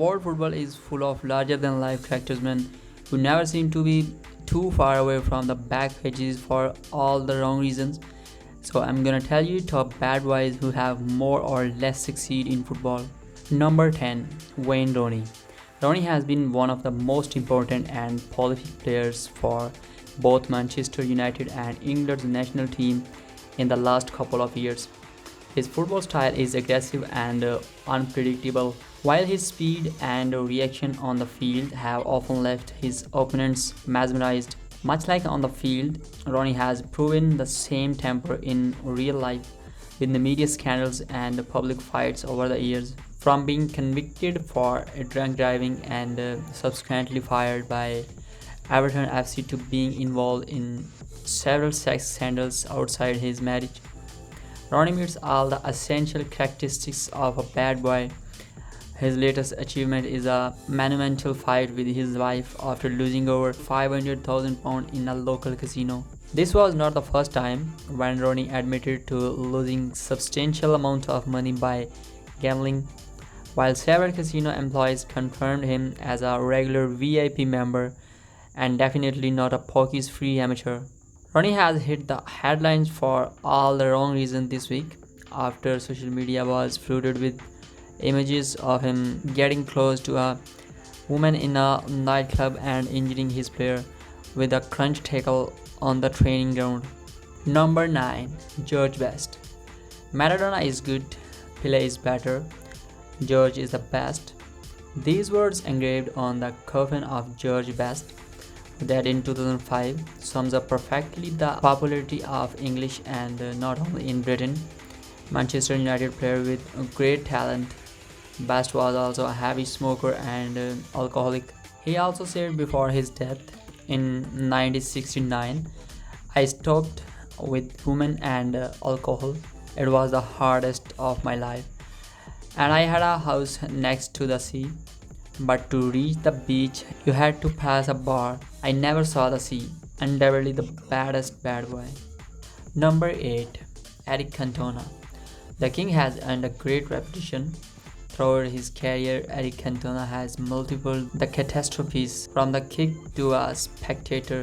World football is full of larger than life characters men who never seem to be too far away from the back pages for all the wrong reasons. So I'm gonna tell you top bad boys who have more or less succeed in football. Number 10, Wayne Rooney. Rooney has been one of the most important and prolific players for both Manchester United and England's national team in the last couple of years. His football style is aggressive and unpredictable, while his speed and reaction on the field have often left his opponents mesmerized. Much like on the field, Ronnie has proven the same temper in real life with the media scandals and public fights over the years. From being convicted for drunk driving and subsequently fired by Everton FC to being involved in several sex scandals outside his marriage, Ronnie meets all the essential characteristics of a bad boy. His latest achievement is a monumental fight with his wife after losing over £500,000 in a local casino. This was not the first time when Ronnie admitted to losing substantial amount of money by gambling, while several casino employees confirmed him as a regular VIP member and definitely not a pokies-free amateur. Ronnie has hit the headlines for all the wrong reasons this week after social media was flooded with images of him getting close to a woman in a nightclub and injuring his player with a crunch tackle on the training ground. Number 9, George Best. Maradona is good, Pele is better, George is the best. These words engraved on the coffin of George Best, that in 2005 sums up perfectly the popularity of English and not only in Britain. Manchester United player with great talent, Best was also a heavy smoker and alcoholic. He also said before his death in 1969, "I stopped with women and alcohol. It was the hardest of my life. And I had a house next to the sea. But to reach the beach, you had to pass a bar. I never saw the sea. Undoubtedly the baddest bad boy." Number 8, Eric Cantona. The king has earned a great reputation. Throughout his career, Eric Cantona has multiple the catastrophes, from the kick to a spectator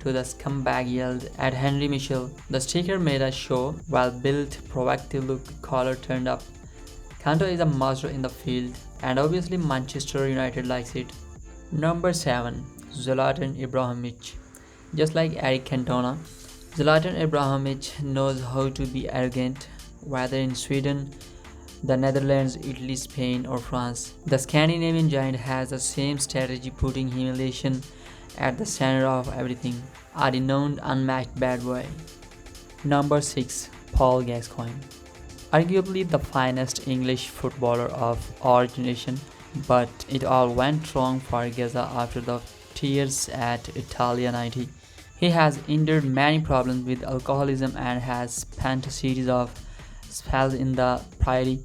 to the scumbag yelled at Henry Michel. The sticker made a show, well-built, proactive look collar turned up. Canto is a master in the field, and obviously Manchester United likes it. Number 7, Zlatan Ibrahimovic. Just like Eric Cantona, Zlatan Ibrahimovic knows how to be arrogant, whether in Sweden, the Netherlands, Italy, Spain, or France. The Scandinavian giant has the same strategy, putting humiliation at the center of everything. A renowned, unmatched bad boy. Number 6, Paul Gascoigne. Arguably the finest English footballer of our generation, but it all went wrong for Gaza after the tears at Italia 90. He has endured many problems with alcoholism and has spent a series of spells in the Priory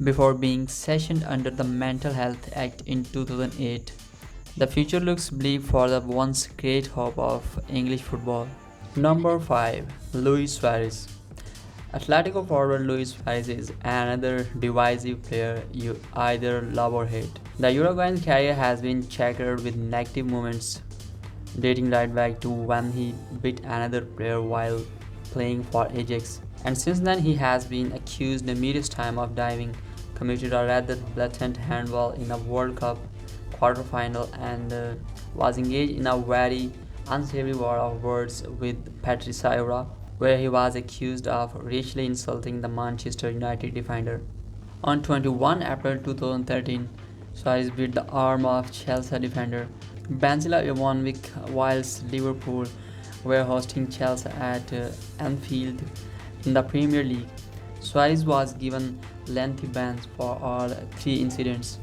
before being sessioned under the Mental Health Act in 2008. The future looks bleak for the once great hope of English football. Number 5, Luis Suarez. Atletico forward Luis Suarez is another divisive player you either love or hate. The Uruguayan's career has been checkered with negative moments, dating right back to when he beat another player while playing for Ajax. And since then he has been accused numerous times of diving, committed a rather blatant handball in a World Cup quarterfinal, and was engaged in a very unsavory war of words with Patrice Evra, where he was accused of racially insulting the Manchester United defender. On 21 April 2013, Suarez beat the arm of Chelsea defender Benzila Ivanovic whilst Liverpool were hosting Chelsea at Anfield in the Premier League. Suarez was given lengthy bans for all three incidents,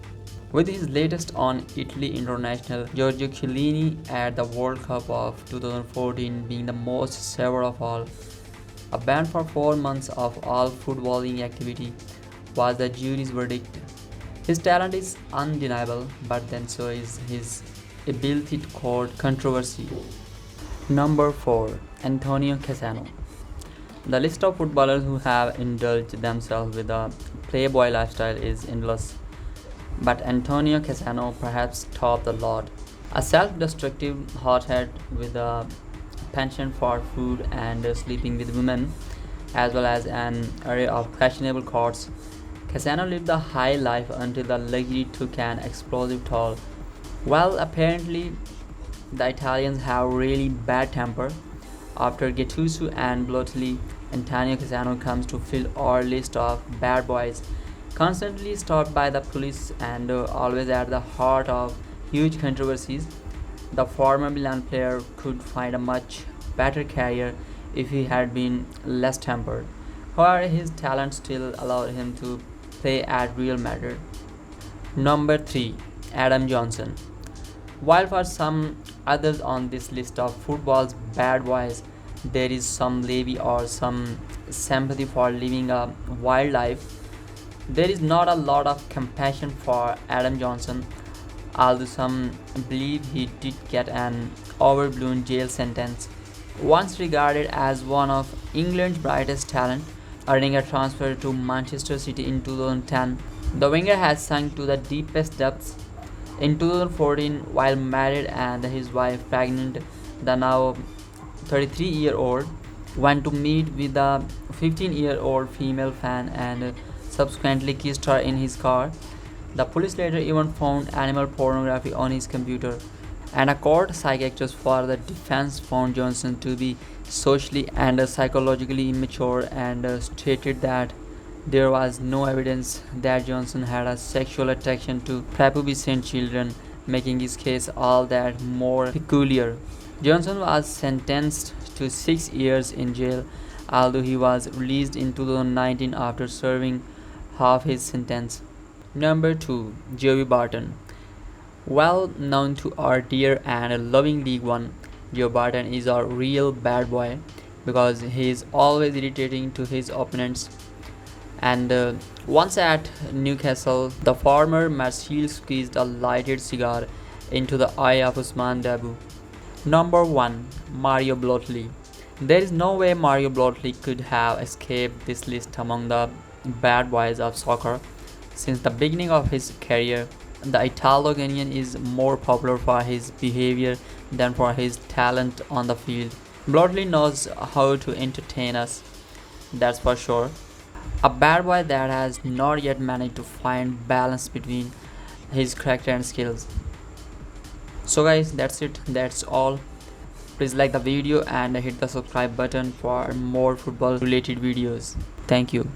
with his latest on Italy international Giorgio Chiellini at the World Cup of 2014 being the most severe of all. A ban for 4 months of all footballing activity was the jury's verdict. His talent is undeniable, but then so is his ability to court controversy. Number 4, Antonio Cassano. The list of footballers who have indulged themselves with a playboy lifestyle is endless. but Antonio Cassano perhaps topped the lot. A self-destructive hothead with a penchant for food and sleeping with women, as well as an array of questionable courts, Cassano lived the high life until the luxury took an explosive toll. Well, apparently, the Italians have really bad temper. After Gattuso and Balotelli, Antonio Cassano comes to fill our list of bad boys, constantly stopped by the police and always at the heart of huge controversies. The former Milan player could find a much better career if he had been less tempered. However, his talent still allowed him to play at Real Madrid. Number 3. Adam Johnson. While for some others on this list of football's bad boys, there is some levy or some sympathy for living a wild life, there is not a lot of compassion for Adam Johnson, although some believe he did get an overblown jail sentence. Once regarded as one of England's brightest talent, earning a transfer to Manchester City in 2010, the winger has sunk to the deepest depths. In 2014, while married and his wife pregnant, the now 33-year-old went to meet with the 15-year-old female fan and subsequently kissed her in his car. The police later even found animal pornography on his computer, and a court psychiatrist for the defense found Johnson to be socially and psychologically immature and stated that there was no evidence that Johnson had a sexual attraction to prepubescent children, making his case all that more peculiar. Johnson was sentenced to 6 years in jail, although he was released in 2019 after serving half his sentence. Number 2. Joey Barton. Well known to our dear and loving League One, Joe Barton is a real bad boy because he is always irritating to his opponents. And once at Newcastle, the former Marseille squeezed a lighted cigar into the eye of Usman Dabu. Number 1. Mario Balotelli. There is no way Mario Balotelli could have escaped this list among the bad boys of soccer. Since the beginning of his career, the Italo-Ghanaian is more popular for his behavior than for his talent on the field. Balotelli knows how to entertain us, that's for sure. A bad boy that has not yet managed to find balance between his character and skills. So guys, that's it, that's all. Please like the video and hit the subscribe button for more football related videos. Thank you.